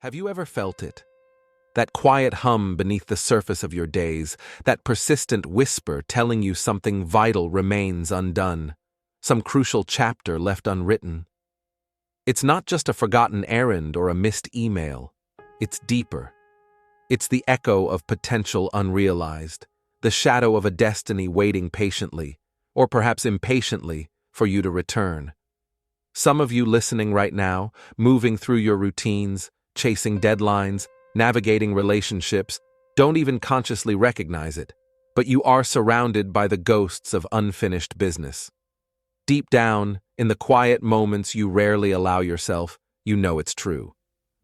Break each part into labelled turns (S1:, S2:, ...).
S1: Have you ever felt it? That quiet hum beneath the surface of your days, that persistent whisper telling you something vital remains undone, some crucial chapter left unwritten. It's not just a forgotten errand or a missed email. It's deeper. It's the echo of potential unrealized, the shadow of a destiny waiting patiently, or perhaps impatiently, for you to return. Some of you listening right now, moving through your routines, chasing deadlines, navigating relationships, don't even consciously recognize it, but you are surrounded by the ghosts of unfinished business. Deep down, in the quiet moments you rarely allow yourself, you know it's true.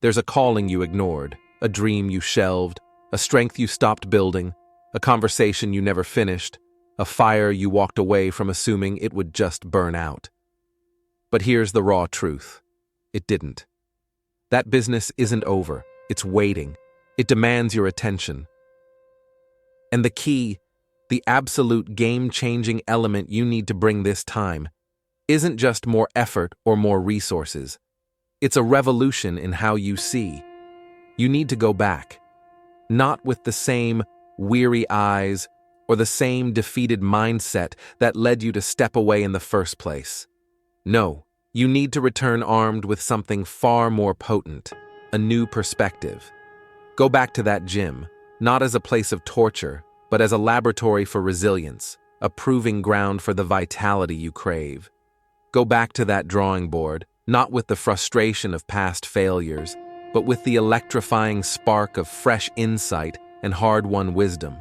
S1: There's a calling you ignored, a dream you shelved, a strength you stopped building, a conversation you never finished, a fire you walked away from assuming it would just burn out. But here's the raw truth. It didn't. That business isn't over. It's waiting. It demands your attention. And the key, the absolute game-changing element you need to bring this time, isn't just more effort or more resources. It's a revolution in how you see. You need to go back. Not with the same weary eyes or the same defeated mindset that led you to step away in the first place. No, you need to return armed with something far more potent. A new perspective. Go back to that gym, not as a place of torture, but as a laboratory for resilience, a proving ground for the vitality you crave. Go back to that drawing board, not with the frustration of past failures, but with the electrifying spark of fresh insight and hard-won wisdom.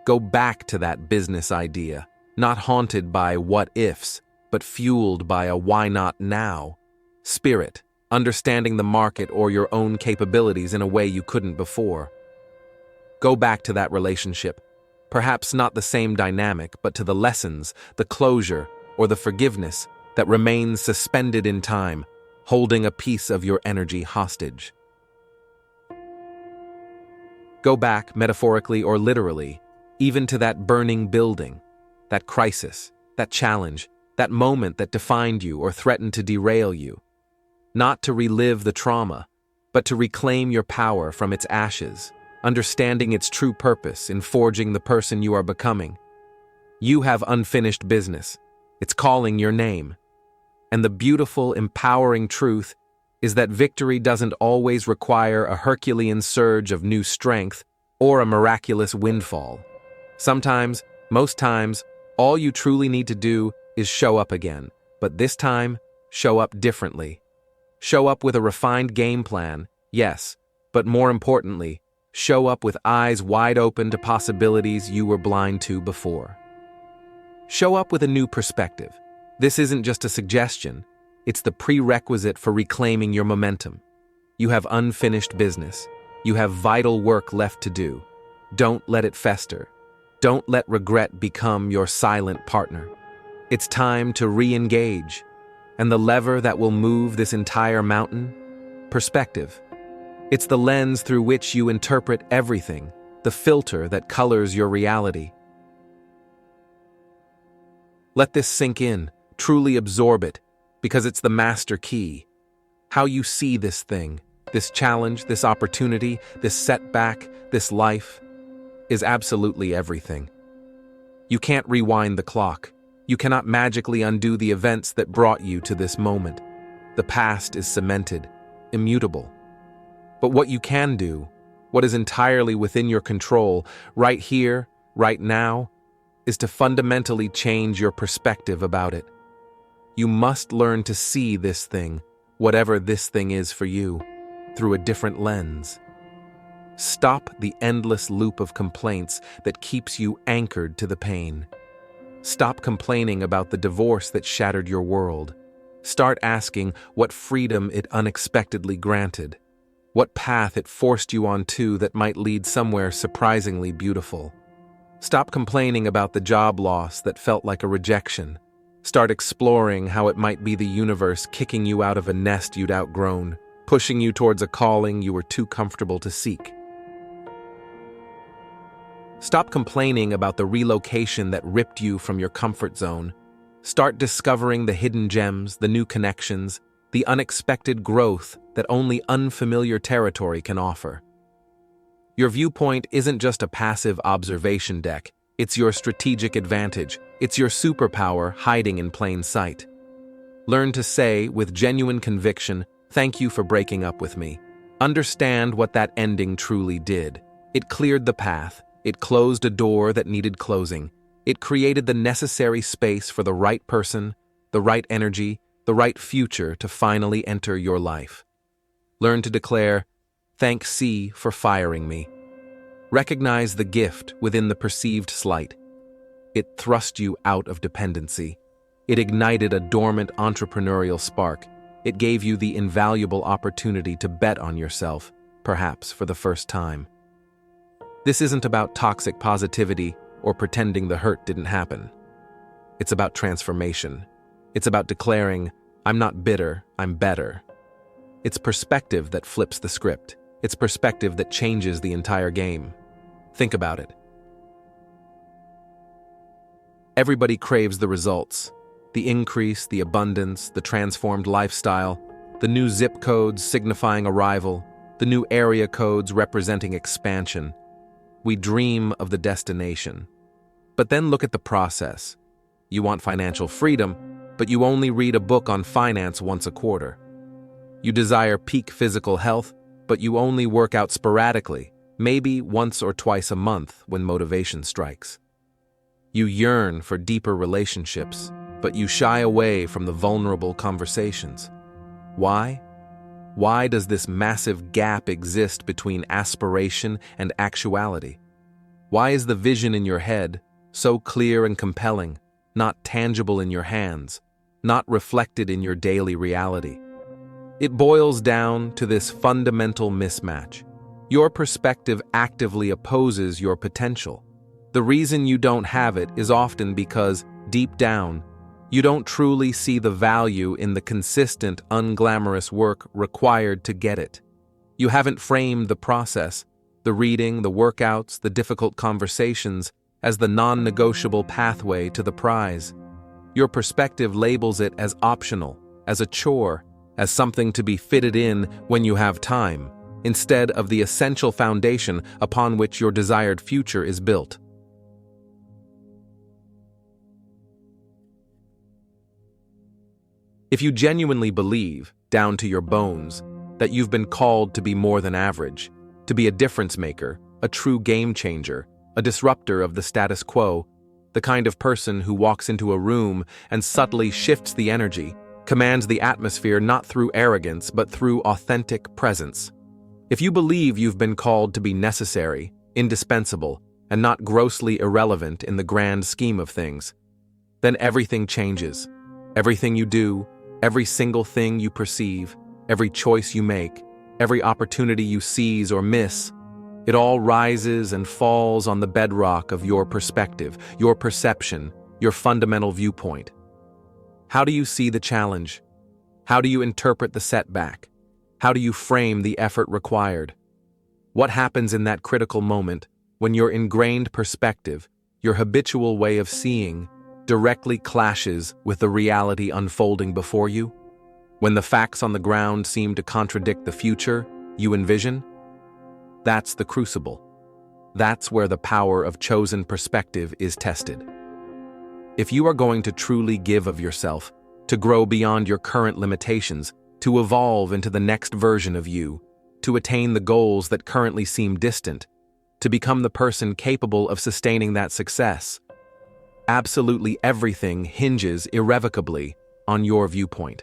S1: Go back to that business idea, not haunted by what-ifs, but fueled by a why-not-now spirit. Understanding the market or your own capabilities in a way you couldn't before. Go back to that relationship, perhaps not the same dynamic, but to the lessons, the closure, or the forgiveness that remains suspended in time, holding a piece of your energy hostage. Go back, metaphorically or literally, even to that burning building, that crisis, that challenge, that moment that defined you or threatened to derail you. Not to relive the trauma, but to reclaim your power from its ashes, understanding its true purpose in forging the person you are becoming. You have unfinished business. It's calling your name. And the beautiful, empowering truth is that victory doesn't always require a Herculean surge of new strength or a miraculous windfall. Sometimes, most times, all you truly need to do is show up again, but this time, show up differently. Show up with a refined game plan, yes, but more importantly, show up with eyes wide open to possibilities you were blind to before. Show up with a new perspective. This isn't just a suggestion, it's the prerequisite for reclaiming your momentum. You have unfinished business. You have vital work left to do. Don't let it fester. Don't let regret become your silent partner. It's time to re-engage. And the lever that will move this entire mountain? Perspective. It's the lens through which you interpret everything, the filter that colors your reality. Let this sink in, truly absorb it, because it's the master key. How you see this thing, this challenge, this opportunity, this setback, this life, is absolutely everything. You can't rewind the clock. You cannot magically undo the events that brought you to this moment. The past is cemented, immutable. But what you can do, what is entirely within your control, right here, right now, is to fundamentally change your perspective about it. You must learn to see this thing, whatever this thing is for you, through a different lens. Stop the endless loop of complaints that keeps you anchored to the pain. Stop complaining about the divorce that shattered your world. Start asking what freedom it unexpectedly granted, what path it forced you onto that might lead somewhere surprisingly beautiful. Stop complaining about the job loss that felt like a rejection. Start exploring how it might be the universe kicking you out of a nest you'd outgrown, pushing you towards a calling you were too comfortable to seek. Stop complaining about the relocation that ripped you from your comfort zone. Start discovering the hidden gems, the new connections, the unexpected growth that only unfamiliar territory can offer. Your viewpoint isn't just a passive observation deck, it's your strategic advantage, it's your superpower hiding in plain sight. Learn to say, with genuine conviction, "Thank you for breaking up with me." Understand what that ending truly did. It cleared the path, it closed a door that needed closing, it created the necessary space for the right person, the right energy, the right future to finally enter your life. Learn to declare, "Thank C for firing me." Recognize the gift within the perceived slight. It thrust you out of dependency. It ignited a dormant entrepreneurial spark. It gave you the invaluable opportunity to bet on yourself, perhaps for the first time. This isn't about toxic positivity or pretending the hurt didn't happen. It's about transformation. It's about declaring, "I'm not bitter, I'm better." It's perspective that flips the script. It's perspective that changes the entire game. Think about it. Everybody craves the results. The increase, the abundance, the transformed lifestyle, the new zip codes signifying arrival, the new area codes representing expansion. We dream of the destination. But then look at the process. You want financial freedom, but you only read a book on finance once a quarter. You desire peak physical health, but you only work out sporadically, maybe once or twice a month when motivation strikes. You yearn for deeper relationships, but you shy away from the vulnerable conversations. Why? Why does this massive gap exist between aspiration and actuality? Why is the vision in your head so clear and compelling, not tangible in your hands, not reflected in your daily reality? It boils down to this fundamental mismatch. Your perspective actively opposes your potential. The reason you don't have it is often because, deep down, you don't truly see the value in the consistent, unglamorous work required to get it. You haven't framed the process, the reading, the workouts, the difficult conversations, as the non-negotiable pathway to the prize. Your perspective labels it as optional, as a chore, as something to be fitted in when you have time, instead of the essential foundation upon which your desired future is built. If you genuinely believe, down to your bones, that you've been called to be more than average, to be a difference maker, a true game changer, a disruptor of the status quo, the kind of person who walks into a room and subtly shifts the energy, commands the atmosphere not through arrogance but through authentic presence. If you believe you've been called to be necessary, indispensable, and not grossly irrelevant in the grand scheme of things, then everything changes. Everything you do, every single thing you perceive, every choice you make, every opportunity you seize or miss, it all rises and falls on the bedrock of your perspective, your perception, your fundamental viewpoint. How do you see the challenge? How do you interpret the setback? How do you frame the effort required? What happens in that critical moment when your ingrained perspective, your habitual way of seeing, directly clashes with the reality unfolding before you? When the facts on the ground seem to contradict the future you envision? That's the crucible. That's where the power of chosen perspective is tested. If you are going to truly give of yourself, to grow beyond your current limitations, to evolve into the next version of you, to attain the goals that currently seem distant, to become the person capable of sustaining that success, absolutely everything hinges irrevocably on your viewpoint.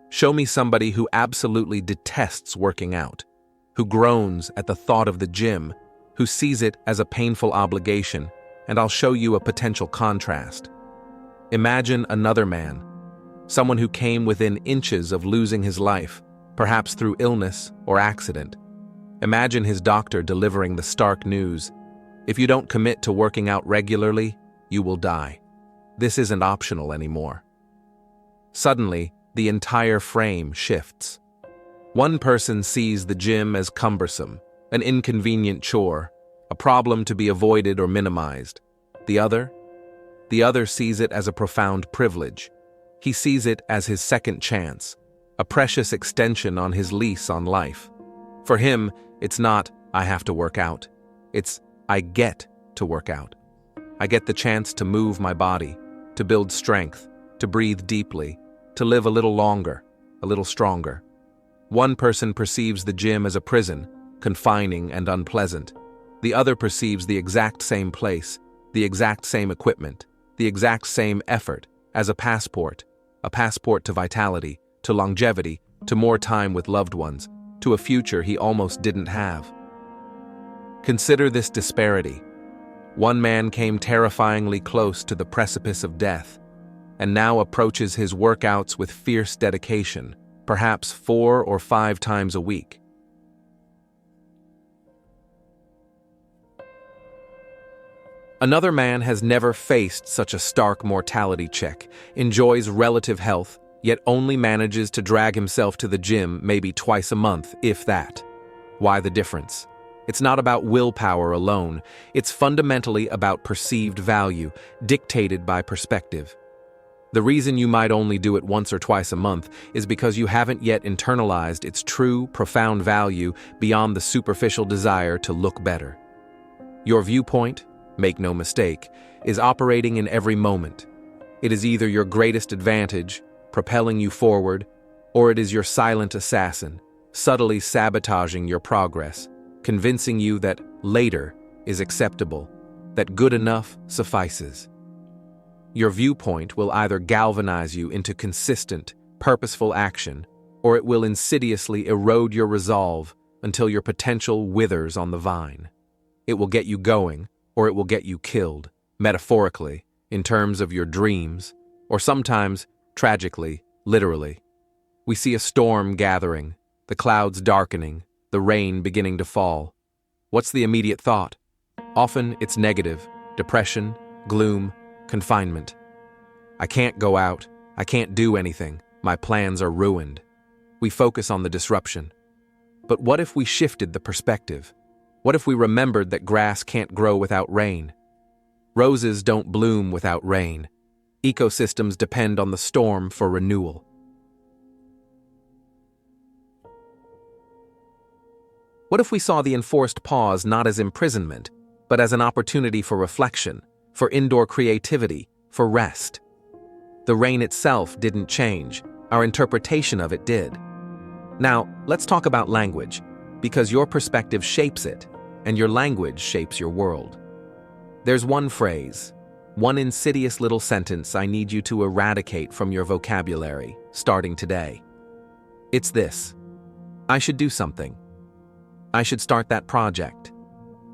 S1: Show me somebody who absolutely detests working out, who groans at the thought of the gym, who sees it as a painful obligation, and I'll show you a potential contrast. Imagine another man, someone who came within inches of losing his life, perhaps through illness or accident. Imagine his doctor delivering the stark news: if you don't commit to working out regularly, you will die. This isn't optional anymore. Suddenly, the entire frame shifts. One person sees the gym as cumbersome, an inconvenient chore, a problem to be avoided or minimized. The other The other sees it as a profound privilege. He sees it as his second chance, a precious extension on his lease on life. For him, it's not, I have to work out. It's, I get to work out. I get the chance to move my body, to build strength, to breathe deeply, to live a little longer, a little stronger. One person perceives the gym as a prison, confining and unpleasant. The other perceives the exact same place, the exact same equipment, the exact same effort as a passport to vitality, to longevity, to more time with loved ones, to a future he almost didn't have. Consider this disparity. One man came terrifyingly close to the precipice of death, and now approaches his workouts with fierce dedication, perhaps 4 or 5 times a week. Another man has never faced such a stark mortality check, enjoys relative health, yet only manages to drag himself to the gym maybe twice a month, if that. Why the difference? It's not about willpower alone. It's fundamentally about perceived value, dictated by perspective. The reason you might only do it once or twice a month is because you haven't yet internalized its true, profound value beyond the superficial desire to look better. Your viewpoint, make no mistake, is operating in every moment. It is either your greatest advantage, propelling you forward, or it is your silent assassin, subtly sabotaging your progress, convincing you that later is acceptable, that good enough suffices. Your viewpoint will either galvanize you into consistent, purposeful action, or it will insidiously erode your resolve until your potential withers on the vine. It will get you going, or it will get you killed, metaphorically, in terms of your dreams, or sometimes, tragically, literally. We see a storm gathering, the clouds darkening, the rain beginning to fall. What's the immediate thought? Often it's negative, depression, gloom, confinement. I can't go out, I can't do anything, my plans are ruined. We focus on the disruption. But what if we shifted the perspective? What if we remembered that grass can't grow without rain? Roses don't bloom without rain. Ecosystems depend on the storm for renewal. What if we saw the enforced pause not as imprisonment, but as an opportunity for reflection, for indoor creativity, for rest? The rain itself didn't change, our interpretation of it did. Now, let's talk about language, because your perspective shapes it, and your language shapes your world. There's one phrase, one insidious little sentence I need you to eradicate from your vocabulary, starting today. It's this: I should do something. I should start that project.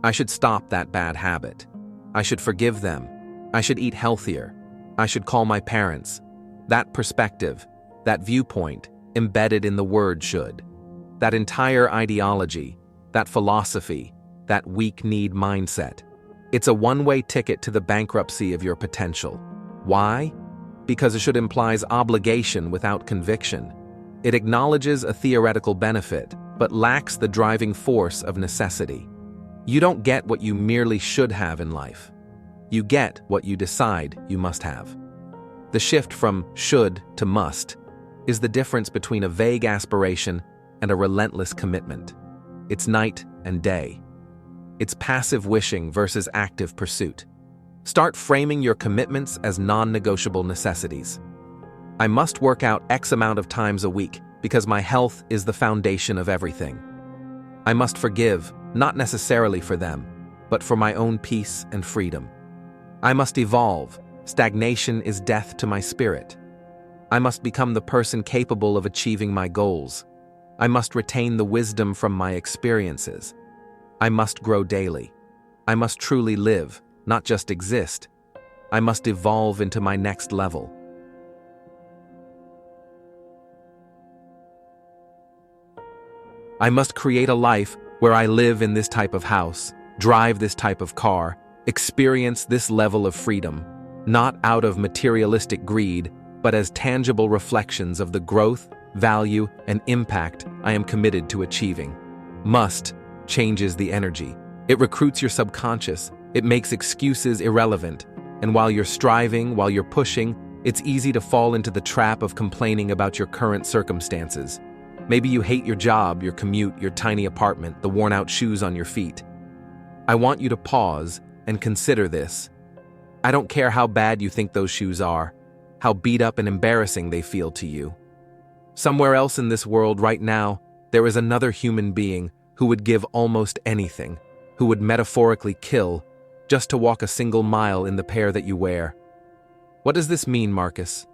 S1: I should stop that bad habit. I should forgive them. I should eat healthier. I should call my parents. That perspective, that viewpoint, embedded in the word should. That entire ideology, that philosophy, that weak need mindset. It's a one-way ticket to the bankruptcy of your potential. Why? Because it should implies obligation without conviction. It acknowledges a theoretical benefit, but lacks the driving force of necessity. You don't get what you merely should have in life. You get what you decide you must have. The shift from should to must is the difference between a vague aspiration and a relentless commitment. It's night and day. It's passive wishing versus active pursuit. Start framing your commitments as non-negotiable necessities. I must work out X amount of times a week because my health is the foundation of everything. I must forgive, not necessarily for them, but for my own peace and freedom. I must evolve. Stagnation is death to my spirit. I must become the person capable of achieving my goals. I must retain the wisdom from my experiences. I must grow daily. I must truly live, not just exist. I must evolve into my next level. I must create a life where I live in this type of house, drive this type of car, experience this level of freedom, not out of materialistic greed, but as tangible reflections of the growth, value, and impact I am committed to achieving. Must changes the energy. It recruits your subconscious. It makes excuses irrelevant. And while you're striving, while you're pushing, it's easy to fall into the trap of complaining about your current circumstances. Maybe you hate your job, your commute, your tiny apartment, the worn-out shoes on your feet. I want you to pause and consider this. I don't care how bad you think those shoes are, how beat up and embarrassing they feel to you. Somewhere else in this world right now, there is another human being who would give almost anything, who would metaphorically kill, just to walk a single mile in the pair that you wear. What does this mean, Marcus?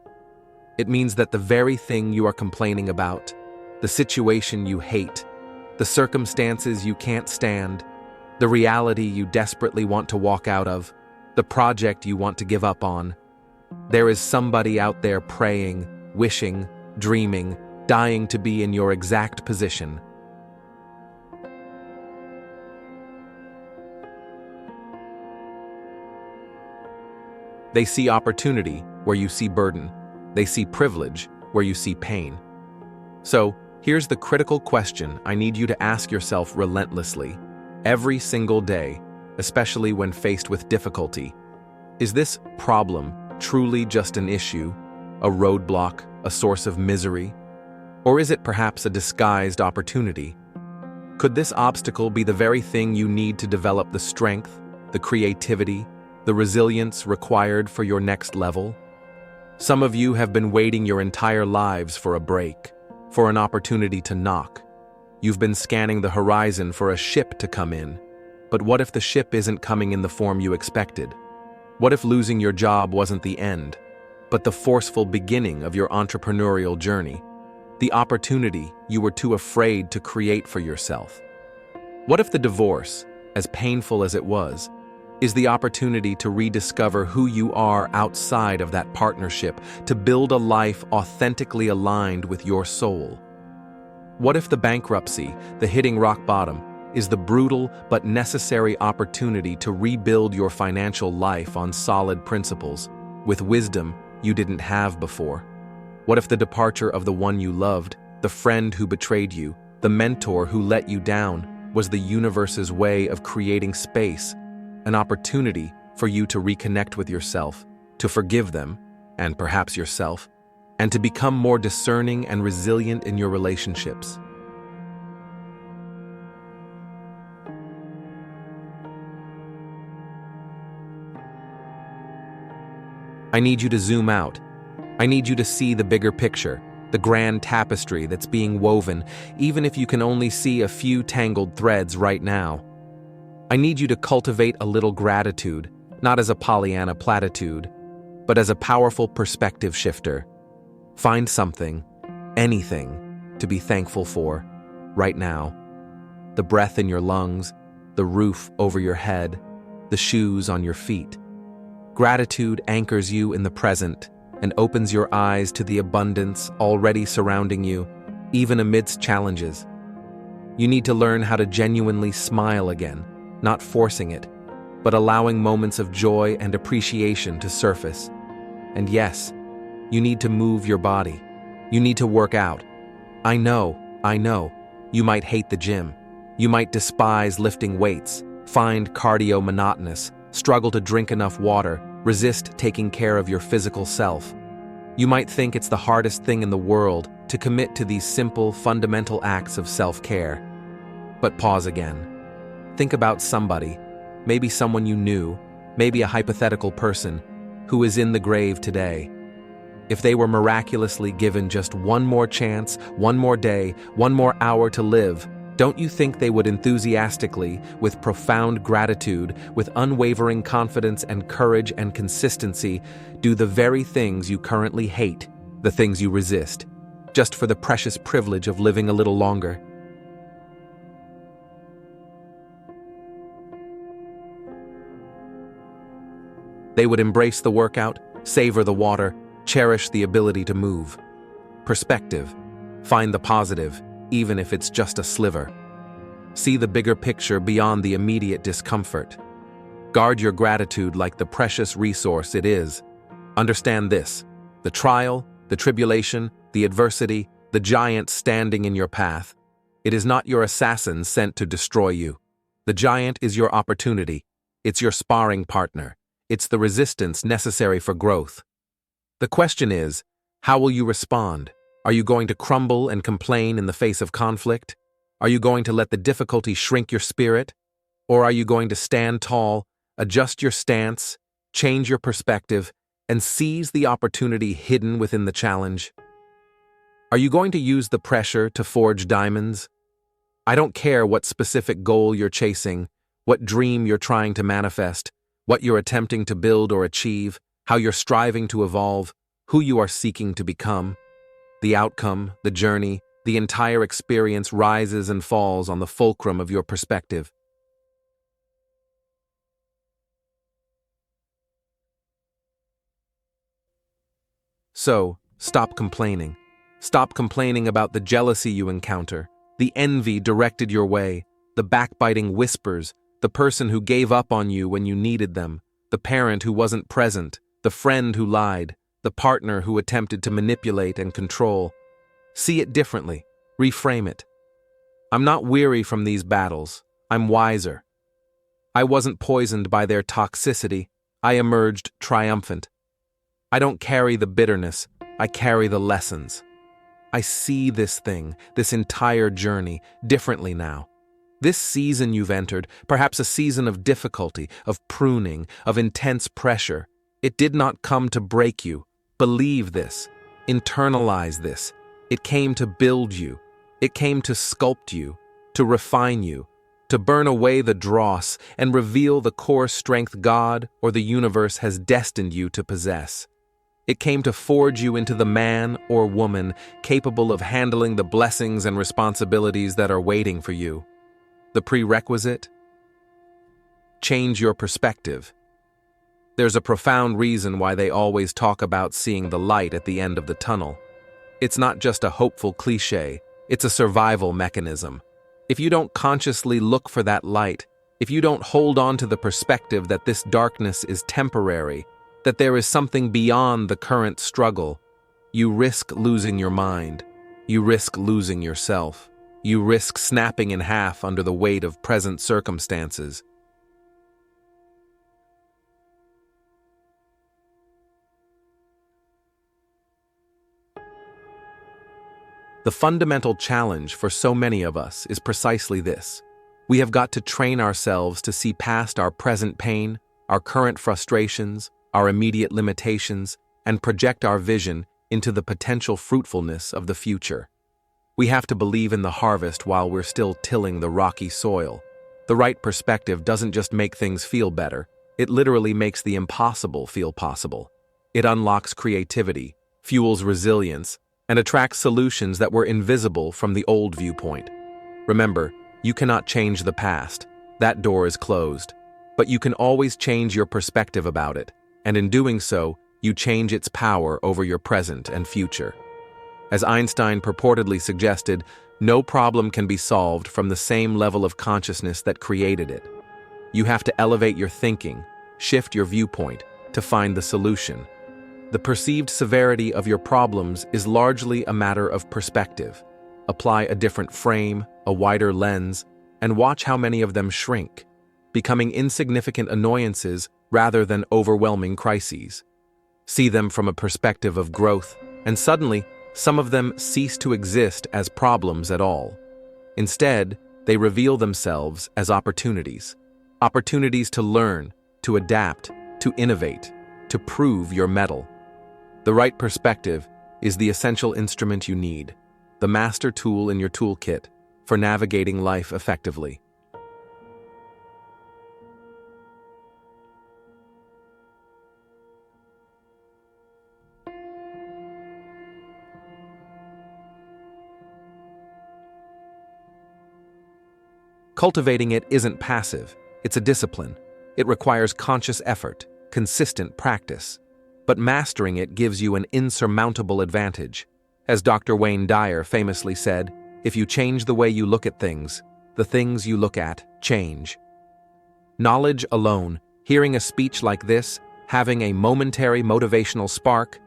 S1: It means that the very thing you are complaining about, the situation you hate, the circumstances you can't stand, the reality you desperately want to walk out of, the project you want to give up on, there is somebody out there praying, wishing, dreaming, dying to be in your exact position. They see opportunity where you see burden. They see privilege where you see pain. So, here's the critical question I need you to ask yourself relentlessly, every single day, especially when faced with difficulty. Is this problem truly just an issue, a roadblock, a source of misery? Or is it perhaps a disguised opportunity? Could this obstacle be the very thing you need to develop the strength, the creativity, the resilience required for your next level? Some of you have been waiting your entire lives for a break, for an opportunity to knock. You've been scanning the horizon for a ship to come in. But what if the ship isn't coming in the form you expected? What if losing your job wasn't the end, but the forceful beginning of your entrepreneurial journey, the opportunity you were too afraid to create for yourself? What if the divorce, as painful as it was, is the opportunity to rediscover who you are outside of that partnership, to build a life authentically aligned with your soul? What if the bankruptcy, the hitting rock bottom, is the brutal but necessary opportunity to rebuild your financial life on solid principles, with wisdom you didn't have before? What if the departure of the one you loved, the friend who betrayed you, the mentor who let you down, was the universe's way of creating space, an opportunity for you to reconnect with yourself, to forgive them, and perhaps yourself, and to become more discerning and resilient in your relationships? I need you to zoom out. I need you to see the bigger picture, the grand tapestry that's being woven, even if you can only see a few tangled threads right now. I need you to cultivate a little gratitude, not as a Pollyanna platitude, but as a powerful perspective shifter. Find something, anything, to be thankful for right now. The breath in your lungs, the roof over your head, the shoes on your feet. Gratitude anchors you in the present and opens your eyes to the abundance already surrounding you, even amidst challenges. You need to learn how to genuinely smile again, not forcing it, but allowing moments of joy and appreciation to surface. And yes, you need to move your body. You need to work out. I know, you might hate the gym. You might despise lifting weights, find cardio monotonous, struggle to drink enough water, resist taking care of your physical self. You might think it's the hardest thing in the world to commit to these simple, fundamental acts of self-care. But pause again. Think about somebody, maybe someone you knew, maybe a hypothetical person, who is in the grave today. If they were miraculously given just one more chance, one more day, one more hour to live, don't you think they would enthusiastically, with profound gratitude, with unwavering confidence and courage and consistency, do the very things you currently hate, the things you resist, just for the precious privilege of living a little longer? They would embrace the workout, savor the water, cherish the ability to move. Perspective. Find the positive, even if it's just a sliver. See the bigger picture beyond the immediate discomfort. Guard your gratitude like the precious resource it is. Understand this: the trial, the tribulation, the adversity, the giant standing in your path. It is not your assassin sent to destroy you. The giant is your opportunity. It's your sparring partner. It's the resistance necessary for growth. The question is, how will you respond? Are you going to crumble and complain in the face of conflict? Are you going to let the difficulty shrink your spirit? Or are you going to stand tall, adjust your stance, change your perspective, and seize the opportunity hidden within the challenge? Are you going to use the pressure to forge diamonds? I don't care what specific goal you're chasing, what dream you're trying to manifest, what you're attempting to build or achieve, how you're striving to evolve, who you are seeking to become. The outcome, the journey, the entire experience rises and falls on the fulcrum of your perspective. So, stop complaining. Stop complaining about the jealousy you encounter, the envy directed your way, the backbiting whispers, the person who gave up on you when you needed them, the parent who wasn't present, the friend who lied, the partner who attempted to manipulate and control. See it differently. Reframe it. I'm not weary from these battles. I'm wiser. I wasn't poisoned by their toxicity. I emerged triumphant. I don't carry the bitterness. I carry the lessons. I see this thing, this entire journey, differently now. This season you've entered, perhaps a season of difficulty, of pruning, of intense pressure, it did not come to break you. Believe this. Internalize this. It came to build you. It came to sculpt you, to refine you, to burn away the dross and reveal the core strength God or the universe has destined you to possess. It came to forge you into the man or woman capable of handling the blessings and responsibilities that are waiting for you. The prerequisite? Change your perspective. There's a profound reason why they always talk about seeing the light at the end of the tunnel. It's not just a hopeful cliche, it's a survival mechanism. If you don't consciously look for that light, if you don't hold on to the perspective that this darkness is temporary, that there is something beyond the current struggle, you risk losing your mind. You risk losing yourself. You risk snapping in half under the weight of present circumstances. The fundamental challenge for so many of us is precisely this. We have got to train ourselves to see past our present pain, our current frustrations, our immediate limitations, and project our vision into the potential fruitfulness of the future. We have to believe in the harvest while we're still tilling the rocky soil. The right perspective doesn't just make things feel better, it literally makes the impossible feel possible. It unlocks creativity, fuels resilience, and attracts solutions that were invisible from the old viewpoint. Remember, you cannot change the past. That door is closed. But you can always change your perspective about it, and in doing so, you change its power over your present and future. As Einstein purportedly suggested, no problem can be solved from the same level of consciousness that created it. You have to elevate your thinking, shift your viewpoint, to find the solution. The perceived severity of your problems is largely a matter of perspective. Apply a different frame, a wider lens, and watch how many of them shrink, becoming insignificant annoyances rather than overwhelming crises. See them from a perspective of growth, and suddenly, some of them cease to exist as problems at all. Instead, they reveal themselves as opportunities. Opportunities to learn, to adapt, to innovate, to prove your mettle. The right perspective is the essential instrument you need, the master tool in your toolkit for navigating life effectively. Cultivating it isn't passive, it's a discipline. It requires conscious effort, consistent practice. But mastering it gives you an insurmountable advantage. As Dr. Wayne Dyer famously said, if you change the way you look at things, the things you look at change. Knowledge alone, hearing a speech like this, having a momentary motivational spark,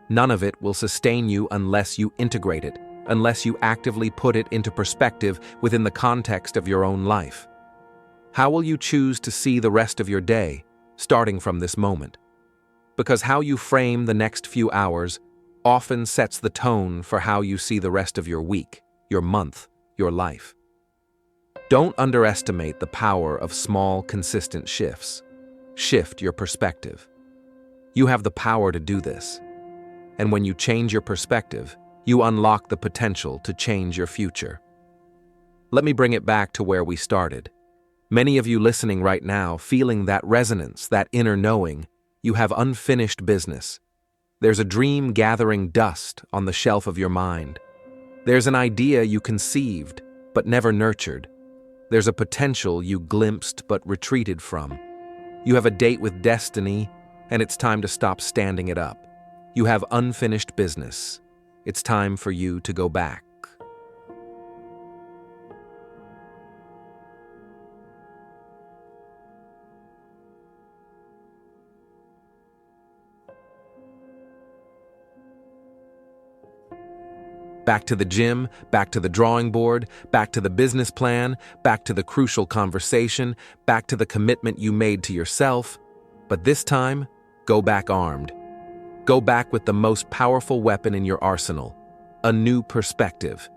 S1: none of it will sustain you unless you integrate it, unless you actively put it into perspective within the context of your own life. How will you choose to see the rest of your day? starting from this moment. Because how you frame the next few hours often sets the tone for how you see the rest of your week, your month, your life. Don't underestimate the power of small, consistent shifts. Shift your perspective. You have the power to do this. And when you change your perspective, you unlock the potential to change your future. Let me bring it back to where we started. Many of you listening right now, feeling that resonance, that inner knowing, you have unfinished business. There's a dream gathering dust on the shelf of your mind. There's an idea you conceived, but never nurtured. There's a potential you glimpsed but retreated from. You have a date with destiny, and it's time to stop standing it up. You have unfinished business. It's time for you to go back. Back to the gym, back to the drawing board, back to the business plan, back to the crucial conversation, back to the commitment you made to yourself. But this time, go back armed. Go back with the most powerful weapon in your arsenal, a new perspective.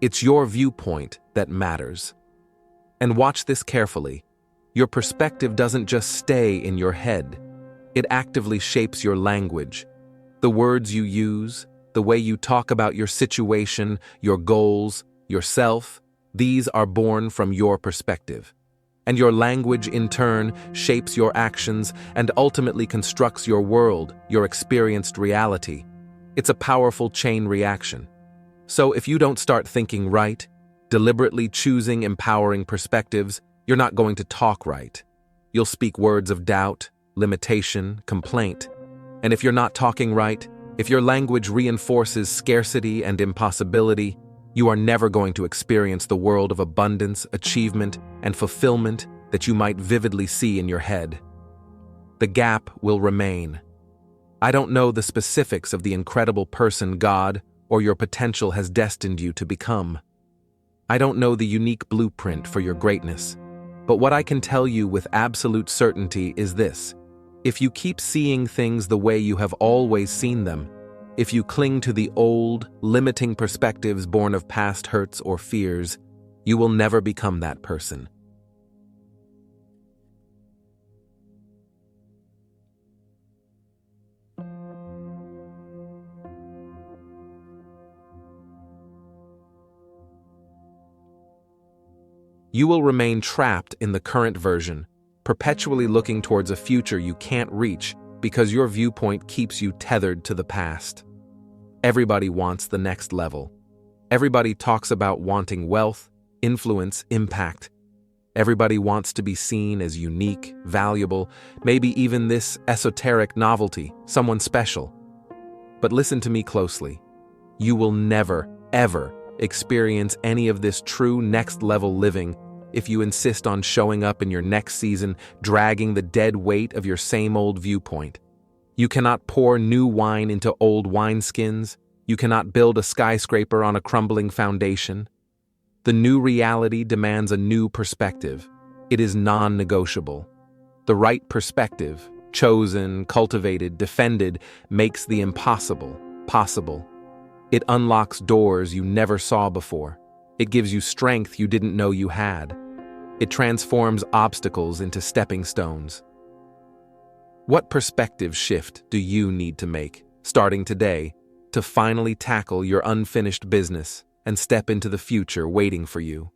S1: It's your viewpoint that matters. And watch this carefully. Your perspective doesn't just stay in your head. It actively shapes your language, the words you use, the way you talk about your situation, your goals, yourself. These are born from your perspective. And your language, in turn, shapes your actions and ultimately constructs your world, your experienced reality. It's a powerful chain reaction. So if you don't start thinking right, deliberately choosing empowering perspectives, you're not going to talk right. You'll speak words of doubt, limitation, complaint. And if you're not talking right, if your language reinforces scarcity and impossibility, you are never going to experience the world of abundance, achievement, and fulfillment that you might vividly see in your head. The gap will remain. I don't know the specifics of the incredible person God or your potential has destined you to become. I don't know the unique blueprint for your greatness, but what I can tell you with absolute certainty is this. If you keep seeing things the way you have always seen them, if you cling to the old, limiting perspectives born of past hurts or fears, you will never become that person. You will remain trapped in the current version, perpetually looking towards a future you can't reach because your viewpoint keeps you tethered to the past. Everybody wants the next level. Everybody talks about wanting wealth, influence, impact. Everybody wants to be seen as unique, valuable, maybe even this esoteric novelty, someone special. But listen to me closely. You will never, ever experience any of this true next-level living if you insist on showing up in your next season dragging the dead weight of your same old viewpoint. You cannot pour new wine into old wineskins. You cannot build a skyscraper on a crumbling foundation. The new reality demands a new perspective. It is non-negotiable. The right perspective, chosen, cultivated, defended, makes the impossible possible. It unlocks doors you never saw before. It gives you strength you didn't know you had. It transforms obstacles into stepping stones. What perspective shift do you need to make, starting today, to finally tackle your unfinished business and step into the future waiting for you?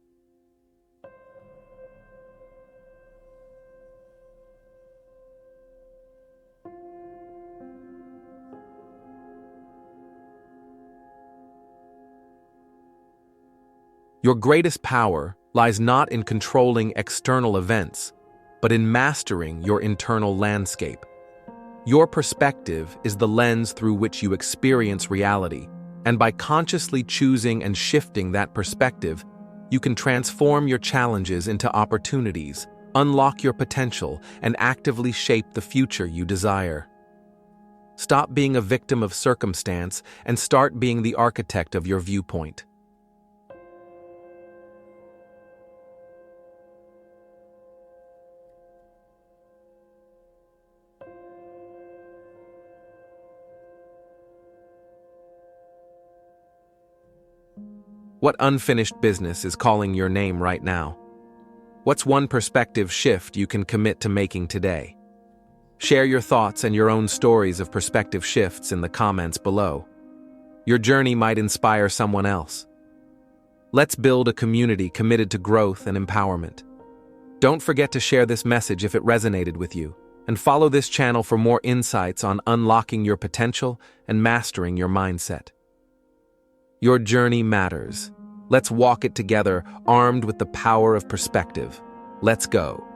S1: Your greatest power lies not in controlling external events, but in mastering your internal landscape. Your perspective is the lens through which you experience reality, and by consciously choosing and shifting that perspective, you can transform your challenges into opportunities, unlock your potential, and actively shape the future you desire. Stop being a victim of circumstance and start being the architect of your viewpoint. What unfinished business is calling your name right now? What's one perspective shift you can commit to making today? Share your thoughts and your own stories of perspective shifts in the comments below. Your journey might inspire someone else. Let's build a community committed to growth and empowerment. Don't forget to share this message if it resonated with you, and follow this channel for more insights on unlocking your potential and mastering your mindset. Your journey matters. Let's walk it together, armed with the power of perspective. Let's go.